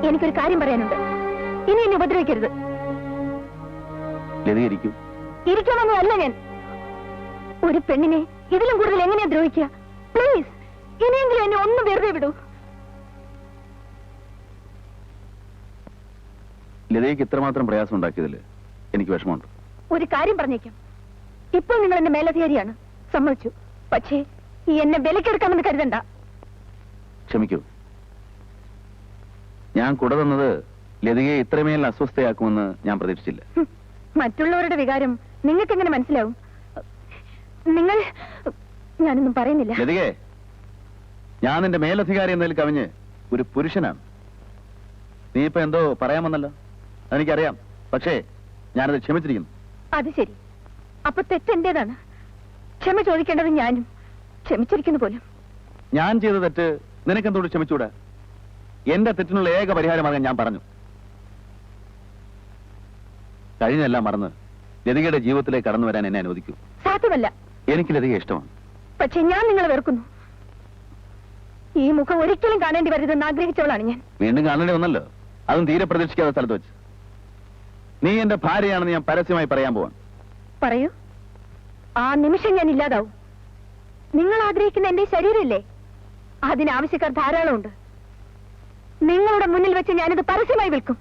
എനിക്കൊരു കാര്യം പറയാനുണ്ട്. ഇനി എന്നെ ഉപദ്രവിക്കരുത്. ഇരിക്കണമെന്നും അല്ല ഞാൻ. ഒരു പെണ്ണിനെ ഇതിലും കൂടുതൽ എങ്ങനെയാ ദ്രോഹിക്കുക? പ്ലീസ്, ഇനിയെങ്കിലും എന്നെ ഒന്ന് വെറുതെ വിടൂ. ലതയ്ക്ക് ഇത്രമാത്രം പ്രയാസം ഉണ്ടാക്കിയതിൽ എനിക്ക് വിഷമമുണ്ട്. ഒരു കാര്യം പറഞ്ഞേക്കാം, ഇപ്പോൾ നിങ്ങൾ എന്റെ മേലധികാരിയാണ്, സമ്മതിച്ചു. പക്ഷേ ഈ എന്നെ വിലക്കെടുക്കാമെന്ന് കരുതണ്ട. ക്ഷമിക്കൂ, ഞാൻ കൂടെ തന്നത് ലതികയെ ഇത്രമേൽ അസ്വസ്ഥയാക്കുമെന്ന് ഞാൻ പ്രതീക്ഷിച്ചില്ല. മറ്റുള്ളവരുടെ വികാരം നിങ്ങൾക്ക് എങ്ങനെ മനസ്സിലാവും? നിങ്ങൾ... ഞാനൊന്നും പറയുന്നില്ല. ലതികേ, ഞാൻ നിന്റെ മേലധികാരി എന്നതിൽ കവിഞ്ഞ് ഒരു പുരുഷനാണ്. നീ ഇപ്പൊ എന്തോ പറയാമെന്നല്ലോ, അതെനിക്കറിയാം. പക്ഷേ ഞാനത് ക്ഷമിച്ചിരിക്കുന്നു. അത് ശരി, അപ്പൊ തെറ്റെന്റേതാണ്. ക്ഷമ ചോദിക്കേണ്ടത് ഞാനും. ക്ഷമിച്ചിരിക്കുന്നു പോലും. ഞാൻ ചെയ്ത തെറ്റ് നിനക്കെന്തോട് ക്ഷമിച്ചൂടാ? എന്റെ തെറ്റിനുള്ള ഏക പരിഹാരമാകാൻ ഞാൻ പറഞ്ഞു. കഴിഞ്ഞെല്ലാം മറന്ന് ലതികയുടെ ജീവിതത്തിലേക്ക് കടന്നു വരാൻ എന്നെ അനുവദിക്കൂ. സാധ്യമല്ല. എനിക്ക് ലതിക ഇഷ്ടമാണ്. പക്ഷെ ഞാൻ നിങ്ങളെ വെറുക്കുന്നു. ഈ മുഖം ഒരിക്കലും കാണേണ്ടി വരരുതെന്ന് ആഗ്രഹിച്ചവളാണ് ഞാൻ. വീണ്ടും കാണേണ്ടി വന്നല്ലോ, അതും തീരെ പ്രതീക്ഷിക്കാത്ത സ്ഥലത്ത് വെച്ച്. നീ എന്റെ ഭാര്യയാണെന്ന് ഞാൻ പരസ്യമായി പറയാൻ പോവാൻ. പറയൂ. ആ നിമിഷം ഞാൻ ഇല്ലാതാവും. നിങ്ങൾ ആഗ്രഹിക്കുന്ന എന്റെ ശരീരമില്ലേ, അതിനാവശ്യക്കാർ ധാരാളമുണ്ട്. നിങ്ങളുടെ മുന്നിൽ വെച്ച് ഞാനിത് പരസ്യമായി വിൽക്കും.